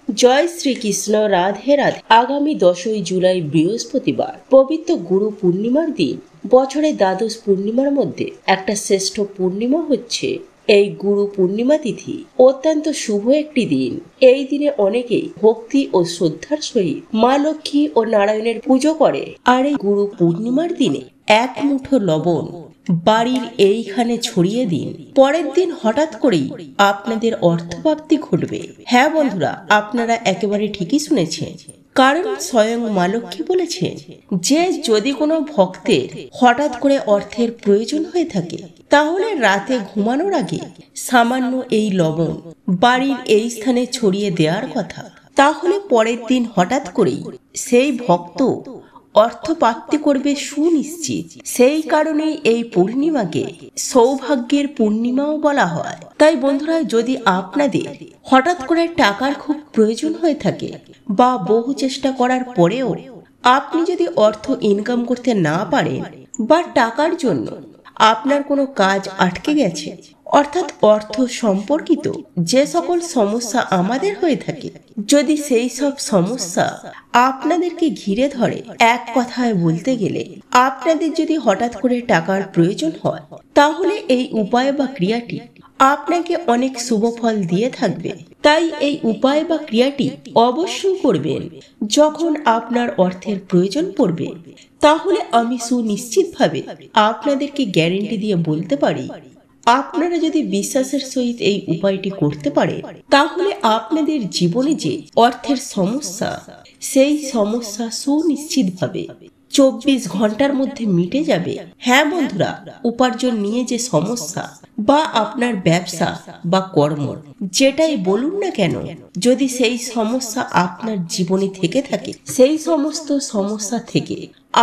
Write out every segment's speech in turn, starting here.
জয় শ্রীকৃষ্ণ, রাধে রাধে। আগামী 10ই জুলাই বৃহস্পতিবার পবিত্র গুরু পূর্ণিমার দিন। বছরের দ্বাদশ পূর্ণিমার মধ্যে একটা শ্রেষ্ঠ পূর্ণিমা হচ্ছে এই গুরু পূর্ণিমা তিথি। অত্যন্ত শুভ একটি দিন। এই দিনে অনেকেই ভক্তি ও শ্রদ্ধার সহিত মা লক্ষ্মী ও নারায়ণের পুজো করে। আর এই গুরু পূর্ণিমার দিনে এক মুঠো লবণ বাড়ির এইখানে ছড়িয়ে দিন। পরের দিন হঠাৎ করেই আপনাদের অর্থপ্রাপ্তি ঘটবে। হ্যাঁ বন্ধুরা, আপনারা একেবারে ঠিকই শুনেছেন। কারণ স্বয়ং মা লক্ষ্মী বলেছেন যে যদি কোনো ভক্তের হঠাৎ করে অর্থের প্রয়োজন হয়ে থাকে তাহলে রাতে ঘুমানোর আগে সামান্য এই লবণ বাড়ির এই স্থানে ছড়িয়ে দেওয়ার কথা। তাহলে পরের দিন হঠাৎ করেই সেই ভক্ত অর্থপ্রাপ্তি করবে সুনিশ্চিত। সেই কারণেই এই পূর্ণিমাকে সৌভাগ্যের পূর্ণিমাও বলা হয়। তাই বন্ধুরা, যদি আপনাদের হঠাৎ করে টাকার খুব প্রয়োজন হয়ে থাকে বা বহু চেষ্টা করার পরেও আপনি যদি অর্থ ইনকাম করতে না পারেন বা টাকার জন্য আপনার কোনো কাজ আটকে গেছে, অর্থাৎ অর্থ সম্পর্কিত যে সকল সমস্যা আমাদের হয়ে থাকে, যদি সেই সব সমস্যা আপনাদেরকে ঘিরে ধরে, এক কথায় বলতে গেলে আপনাদের যদি হঠাৎ করে টাকার প্রয়োজন হয়, তাহলে এই উপায় বা ক্রিয়াটি আপনাকে অনেক শুভ ফল দিয়ে থাকবে। তাই এই উপায় বা ক্রিয়াটি অবশ্যই করবেন যখন আপনার অর্থের প্রয়োজন পড়বে। তাহলে আমি সুনিশ্চিতভাবে আপনাদেরকে গ্যারেন্টি দিয়ে বলতে পারি, আপনারা যদি বিশ্বাসের সহিত এই উপায়টি করতে পারেন তাহলে আপনাদের জীবনে যে অর্থের সমস্যা, সেই সমস্যা সুনিশ্চিতভাবে 24 ঘন্টার মধ্যে মিটে যাবে। হ্যাঁ বন্ধুরা, উপার্জন নিয়ে যে সমস্যা বা আপনার ব্যবসা বা কর্ম যেটাই বলুন না কেন, যদি সেই সমস্যা আপনার জীবনে থেকে থাকে, সেই সমস্ত সমস্যা থেকে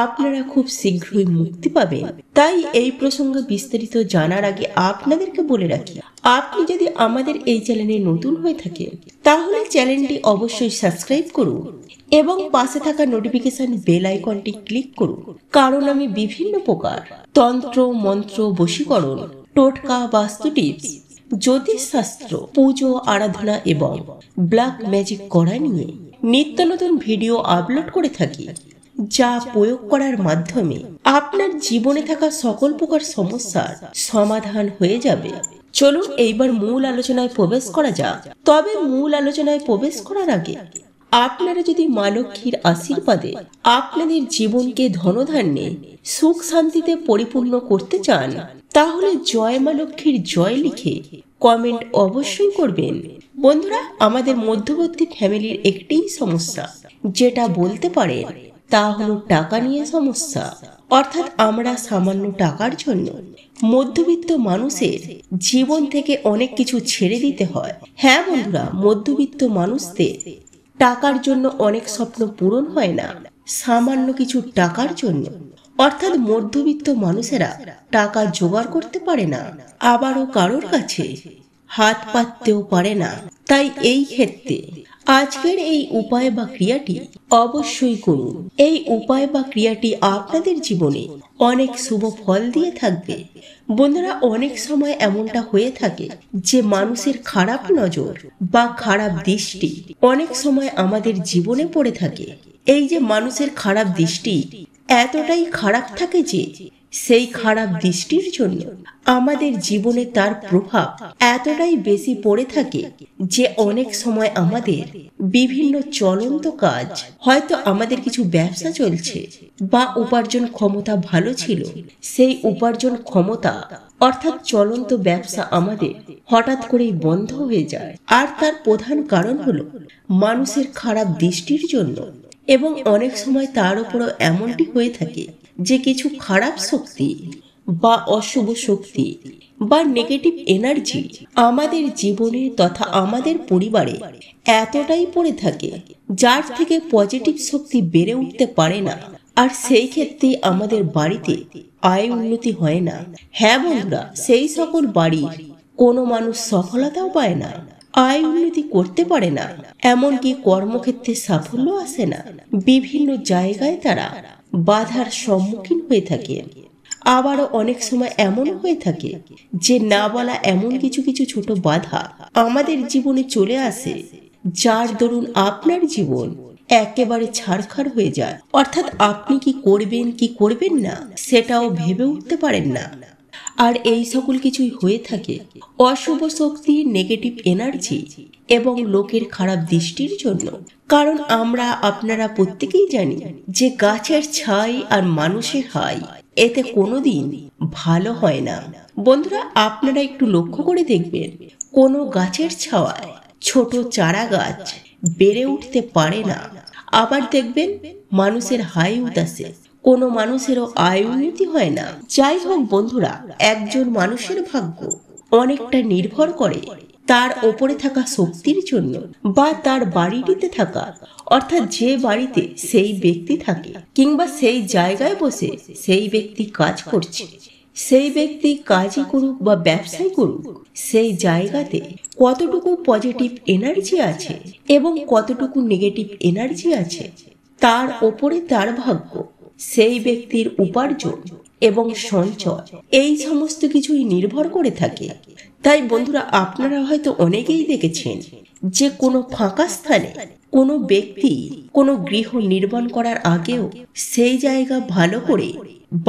আপনারা খুব শীঘ্রই মুক্তি পাবেন। তাই এই প্রসঙ্গে বিস্তারিত জানার আগে আপনাদেরকে বলে রাখি, আপনি যদি আমাদের এই চ্যানেলে নতুন হয়ে থাকেন তাহলে চ্যানেলটি অবশ্যই সাবস্ক্রাইব করুন এবং পাশে থাকা নোটিফিকেশন বেল আইকনটি ক্লিক করুন। কারণ আমি বিভিন্ন প্রকার তন্ত্র, মন্ত্র, বশীকরণ, টোটকা, বাস্তু টিপস, জ্যোতিষশাস্ত্র, পুজো, আরাধনা এবং ব্ল্যাক ম্যাজিক করা নিয়ে নিত্য নতুন ভিডিও আপলোড করে থাকি, যা প্রয়োগ করার মাধ্যমে আপনার জীবনে থাকা সকল প্রকার সমস্যার সমাধান হয়ে যাবে। চলুন এইবার মূল আলোচনায় প্রবেশ করা যাক। তবে মূল আলোচনায় প্রবেশ করার আগে আপনারা যদি মা লক্ষ্মীর আশীর্বাদে আপনাদের জীবনকে ধনধান্যে সুখ শান্তিতে পরিপূর্ণ করতে চান, তাহলে জয় মা লক্ষ্মীর জয় লিখে কমেন্ট অবশ্যই করবেন। বন্ধুরা, আমাদের মধ্যবর্তী ফ্যামিলির একটিই সমস্যা, যেটা বলতে পারেন তা হলো টাকা নিয়ে সমস্যা। অর্থাৎ আমরা সামান্য টাকার জন্য মধ্যবিত্ত মানুষের জীবন থেকে অনেক কিছু ছেড়ে দিতে হয়। হ্যাঁ বন্ধুরা, মধ্যবিত্ত মানুষদের টাকার জন্য অনেক স্বপ্ন পূরণ হয় না সামান্য কিছু টাকার জন্য। অর্থাৎ মধ্যবিত্ত মানুষেরা টাকা জোগাড় করতে পারে না, আবারও কারোর কাছে হাত পাততেও পারে না। তাই এই ক্ষেত্রে আজকের এই উপায় বা ক্রিয়াটি অবশ্যই করুন। এই উপায় বা ক্রিয়াটি আপনাদের জীবনে অনেক শুভ ফল দিয়ে থাকবে। বন্ধুরা, অনেক সময় এমনটা হয়ে থাকে যে মানুষের খারাপ নজর বা খারাপ দৃষ্টি অনেক সময় আমাদের জীবনে পড়ে থাকে। এই যে মানুষের খারাপ দৃষ্টি এতটাই খারাপ থাকে যে সেই খারাপ দৃষ্টির জন্য আমাদের জীবনে তার প্রভাব এতটাই বেশি পড়ে থাকে যে অনেক সময় আমাদের বিভিন্ন চলন্ত কাজ, হয়তো আমাদের কিছু ব্যবসা চলছে বা উপার্জন ক্ষমতা ভালো ছিল, সেই উপার্জন ক্ষমতা অর্থাৎ চলন্ত ব্যবসা আমাদের হঠাৎ করেই বন্ধ হয়ে যায়। আর তার প্রধান কারণ হলো মানুষের খারাপ দৃষ্টির জন্য। এবং অনেক সময় তার উপরও এমনটি হয়ে থাকে যে কিছু খারাপ শক্তি বা অশুভ শক্তি বা নেগেটিভ এনার্জি আমাদের জীবনে তথা আমাদের পরিবারে এতটাই পড়ে থাকে যার থেকে পজিটিভ শক্তি বেড়ে উঠতে পারে না। আর সেই ক্ষেত্রে আমাদের বাড়িতে আয় উন্নতি হয় না। হ্যাঁ বন্ধুরা, সেই সকল বাড়ির কোনো মানুষ সফলতাও পায় না, আয় উন্নতি করতে পারে না, এমনকি কর্মক্ষেত্রে সাফল্য আসে না। বিভিন্ন জায়গায় তারা বাধার সম্মুখীন হয়ে থাকে। আবারও অনেক সময় এমন হয়ে থাকে যে না বলা এমন কিছু কিছু ছোট বাধা আমাদের জীবনে চলে আসে যার দরুন আপনার জীবন একেবারে ছারখার হয়ে যায়, অর্থাৎ আপনি কি করবেন কি করবেন না সেটাও ভেবে উঠতে পারেন না। আর এই সকল কিছুই হয়ে থাকে অশুভ শক্তি, নেগেটিভ এনার্জি এবং লোকের খারাপ দৃষ্টির জন্য। কারণ আমরা আপনারা প্রত্যেকেই জানি যে গাছের ছাই আর মানুষের হাই এতে কোনোদিন ভালো হয় না। বন্ধুরা, আপনারা একটু লক্ষ্য করে দেখবেন, কোনো গাছের ছাওয়ায় ছোট চারা গাছ বেড়ে উঠতে পারে না। আবার দেখবেন মানুষের হাই উদাসে কোনো মানুষেরও আয় উন্নতি হয় না। যাই হোক বন্ধুরা, একজন মানুষের ভাগ্য অনেকটা নির্ভর করে তার ওপরে থাকা শক্তির জন্য বা তার বাড়িটিতে থাকা, অর্থাৎ যে বাড়িতে সেই ব্যক্তি থাকে কিংবা সেই জায়গায় বসে সেই ব্যক্তি কাজ করছে। সেই ব্যক্তি কাজই করুক বা ব্যবসায় করুক, সেই জায়গাতে কতটুকু পজিটিভ এনার্জি আছে এবং কতটুকু নেগেটিভ এনার্জি আছে তার ওপরে তার ভাগ্য, সেই ব্যক্তির উপার্জন এবং সঞ্চয় এই সমস্ত কিছুই নির্ভর করে থাকে। তাই বন্ধুরা, আপনারা হয়তো অনেকেই দেখেছেন যে কোনো ফাঁকা স্থানে কোনো ব্যক্তি কোনো গৃহ নির্মাণ করার আগেও সেই জায়গা ভালো করে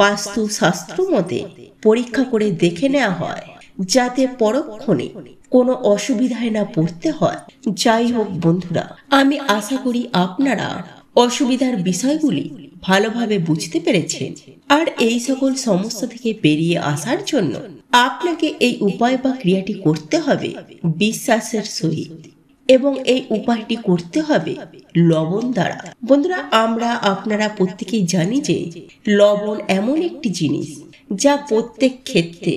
বাস্তু শাস্ত্র মতে পরীক্ষা করে দেখে নেওয়া হয়, যাতে পরক্ষণে কোনো অসুবিধায় না পড়তে হয়। যাই হোক বন্ধুরা, আমি আশা করি আপনারা অসুবিধার বিষয়গুলি ভালোভাবে বুঝতে পেরেছেন। আর এই সকল সমস্যা থেকে বেরিয়ে আসার জন্য আপনাকে এই উপায় বা ক্রিয়াটি করতে হবে বিশ্বাসের সহিত, এবং এই উপায়টি করতে হবে লবণ দ্বারা। বন্ধুরা, আমরা আপনারা প্রত্যেকেই জানি যে লবণ এমন একটি জিনিস যা প্রত্যেক ক্ষেত্রে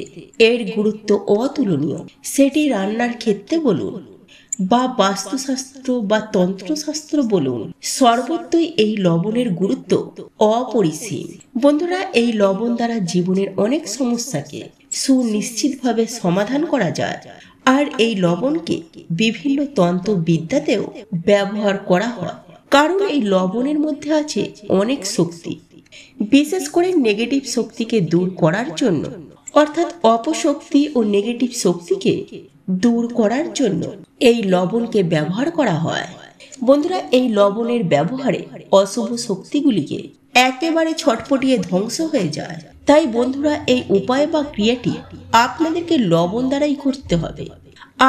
এর গুরুত্ব অতুলনীয়। সেটি রান্নার ক্ষেত্রে বলুন বা বাস্তুশাস্ত্র বা তন্ত্রশাস্ত্র বলুন, সর্বত্রই এই লবণের গুরুত্ব অপরিসীম। বন্ধুরা, এই লবণ দ্বারা জীবনের অনেক সমস্যাকে সুনিশ্চিতভাবে সমাধান করা যায়। আর এই লবণকে বিভিন্ন তন্ত্রবিদ্যাতেও ব্যবহার করা হয়, কারণ এই লবণের মধ্যে আছে অনেক শক্তি। বিশেষ করে নেগেটিভ শক্তিকে দূর করার জন্য, অর্থাৎ অপশক্তি ও নেগেটিভ শক্তিকে দূর করার জন্য এই লবণকে ব্যবহার করা হয়। বন্ধুরা, এই লবণের ব্যবহারে অশুভ শক্তিগুলিকে একেবারে ছটপটিয়ে ধ্বংস হয়ে যায়। তাই বন্ধুরা, এই উপায় বা ক্রিয়াটি আপনাদেরকে লবণ দ্বারাই করতে হবে।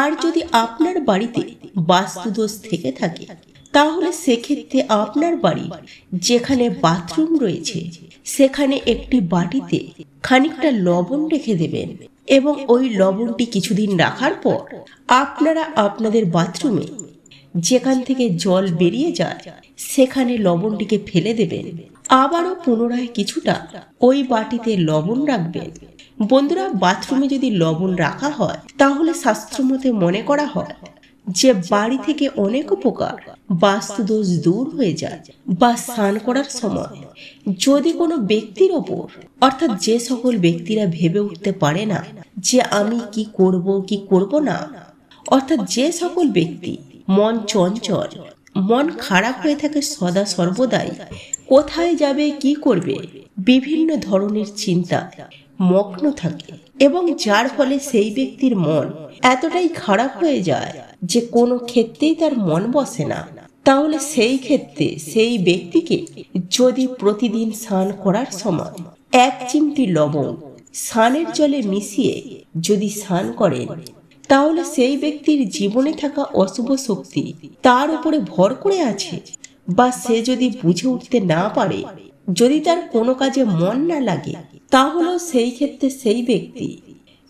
আর যদি আপনার বাড়িতে বাস্তুদোষ থেকে থাকে, তাহলে সেক্ষেত্রে আপনার বাড়ি যেখানে বাথরুম রয়েছে সেখানে একটি বাটিতে খানিকটা লবণ রেখে দেবেন, এবং ওই লবণটি কিছুদিন রাখার পর আপনারা আপনাদের বাথরুমে যেখান থেকে জল বেরিয়ে যায় সেখানে লবণটিকে ফেলে দেবেন। আবারও পুনরায় কিছুটা ওই বাটিতে লবণ রাখবেন। বন্ধুরা, বাথরুমে যদি লবণ রাখা হয় তাহলে শাস্ত্রমতে মনে করা হয় যে বাড়ি থেকে অনেক উপকার, বাস্তুদোষ দূর হয়ে যায়। বা স্নান করার সময় যদি কোনো ব্যক্তির ওপর, অর্থাৎ যে সকল ব্যক্তিরা ভেবে উঠতে পারে না যে আমি কি করব না, অর্থাৎ যে সকল ব্যক্তি মন চঞ্চল, মন খারাপ হয়ে থাকে সদা সর্বদাই, কোথায় যাবে কি করবে বিভিন্ন ধরনের চিন্তা মগ্ন থাকে, এবং যার ফলে সেই ব্যক্তির মন এতটাই খারাপ হয়ে যায় যে কোনো ক্ষেত্রেই তার মন বসে না, তাহলে সেই ক্ষেত্রে সেই ব্যক্তিকে যদি প্রতিদিন স্নান করার সময় এক চিমটি লবণ স্নানের জলে মিশিয়ে যদি স্নান করেন, তাহলে সেই ব্যক্তির জীবনে থাকা অশুভ শক্তি তার উপরে ভর করে আছে, বা সে যদি বুঝে উঠতে না পারে, যদি তার কোনো কাজে মন না লাগে, তাহলে সেই ক্ষেত্রে সেই ব্যক্তি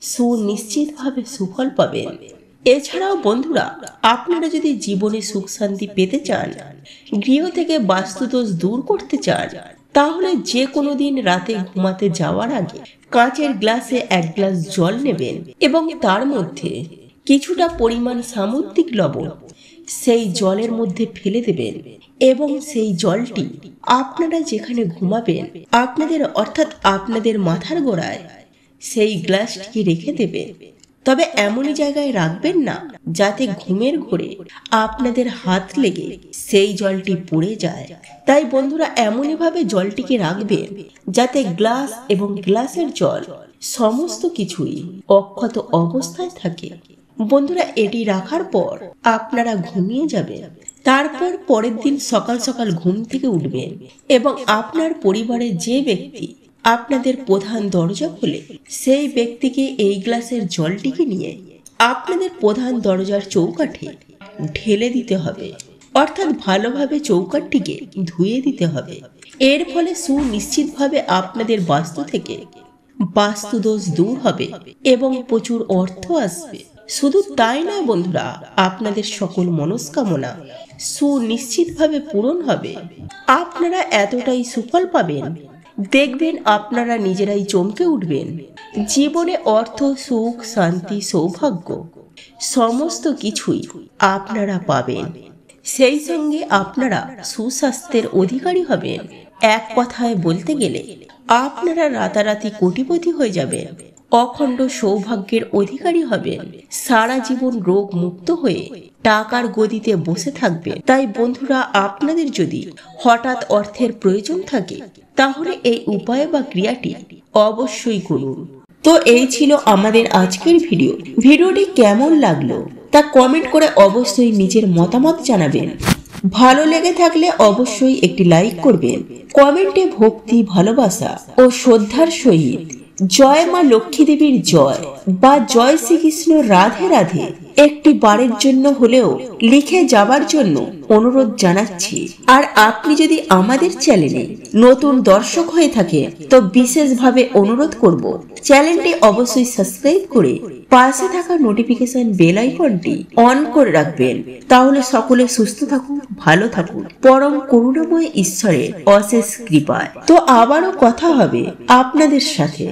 সুনিশ্চিতভাবে সুফল পাবেন। এছাড়াও বন্ধুরা, আপনারা যদি জীবনে সুখ শান্তি পেতে চান, গৃহ থেকে বাস্তুদোষ দূর করতে চান, তাহলে যে কোনো দিন রাতে ঘুমাতে যাওয়ার আগে কাঁচের গ্লাসে এক গ্লাস জল নেবেন এবং তার মধ্যে কিছুটা পরিমাণ সামুদ্রিক লবণ সেই জলের মধ্যে ফেলে দেবেন, এবং সেই জলটি আপনারা যেখানে ঘুমাবেন আপনাদের, অর্থাৎ আপনাদের মাথার গোড়ায় সেই গ্লাসটিকে রেখে দেবেন। তবে এমনই জায়গায় রাখবেন না যাতে ঘুমের ঘোরে আপনাদের হাত লেগে সেই জলটি পড়ে যায়। তাই বন্ধুরা, এমনই ভাবে জলটিকে রাখবেন যাতে গ্লাস এবং গ্লাসের জল সমস্ত কিছুই অক্ষত অবস্থায় থাকে। বন্ধুরা এটি রাখার পর আপনারা ঘুমিয়ে যাবেন। তারপর পরের দিন সকাল সকাল ঘুম থেকে উঠবেন এবং আপনার পরিবারের যে ব্যক্তি আপনাদের প্রধান দরজা খোলে সেই ব্যক্তিকে এই গ্লাসের জলটিকে নিয়ে আপনাদের প্রধান দরজার চৌকাঠে ঢেলে দিতে হবে, অর্থাৎ ভালোভাবে চৌকাঠটিকে ধুয়ে দিতে হবে। এর ফলে সুনিশ্চিতভাবে আপনাদের বাস্তু থেকে বাস্তুদোষ দূর হবে এবং প্রচুর অর্থ আসবে। শুধু তাই নয় বন্ধুরা, আপনাদের সকল মনস্কামনা সুনিশ্চিতভাবে পূরণ হবে। আপনারা এতটাই সুফল পাবেন, দেখবেন আপনারা নিজেরাই চমকে উঠবেন। জীবনে অর্থ, সুখ, শান্তি, সৌভাগ্য সমস্ত কিছুই আপনারা পাবেন। সেই সঙ্গে আপনারা সুস্বাস্থ্যের অধিকারী হবেন। এক কথায় বলতে গেলে আপনারা রাতারাতি কোটিপতি হয়ে যাবেন, অখণ্ড সৌভাগ্যের অধিকারী হবেন, সারা জীবন রোগ মুক্ত হয়ে টাকার গদিতে বসে থাকবেন। তাই বন্ধুরা, আপনাদের যদি হঠাৎ অর্থের প্রয়োজন থাকে তাহলে এই উপায় বা ক্রিয়াটি অবশ্যই করুন। তো এই ছিল আমাদের আজকের ভিডিও। ভিডিওটি কেমন লাগলো তা কমেন্ট করে অবশ্যই নিজের মতামত জানাবেন। ভালো লেগে থাকলে অবশ্যই একটি লাইক করবেন। কমেন্টে ভক্তি, ভালোবাসা ও শ্রদ্ধার সহিত জয় মা লক্ষ্মী দেবীর জয় বা জয় শ্রীকৃষ্ণ রাধে রাধে একটি বারের জন্য হলেও লিখে যাবার জন্য অনুরোধ জানাচ্ছি। আর আপনি যদি আমাদের চ্যানেলে নতুন দর্শক হয়ে থাকে তো বিশেষভাবে অনুরোধ করব চ্যানেলটি অবশ্যই সাবস্ক্রাইব করে পাশে থাকা নোটিফিকেশন বেল আইকনটি অন করে রাখবেন। তাহলে সকলে সুস্থ থাকুন, ভালো থাকুন, পরম করুণাময় ঈশ্বরের অশেষ কৃপায়। তো আবারও কথা হবে আপনাদের সাথে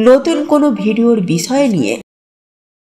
নতুন কোনো ভিডিওর বিষয় নিয়ে।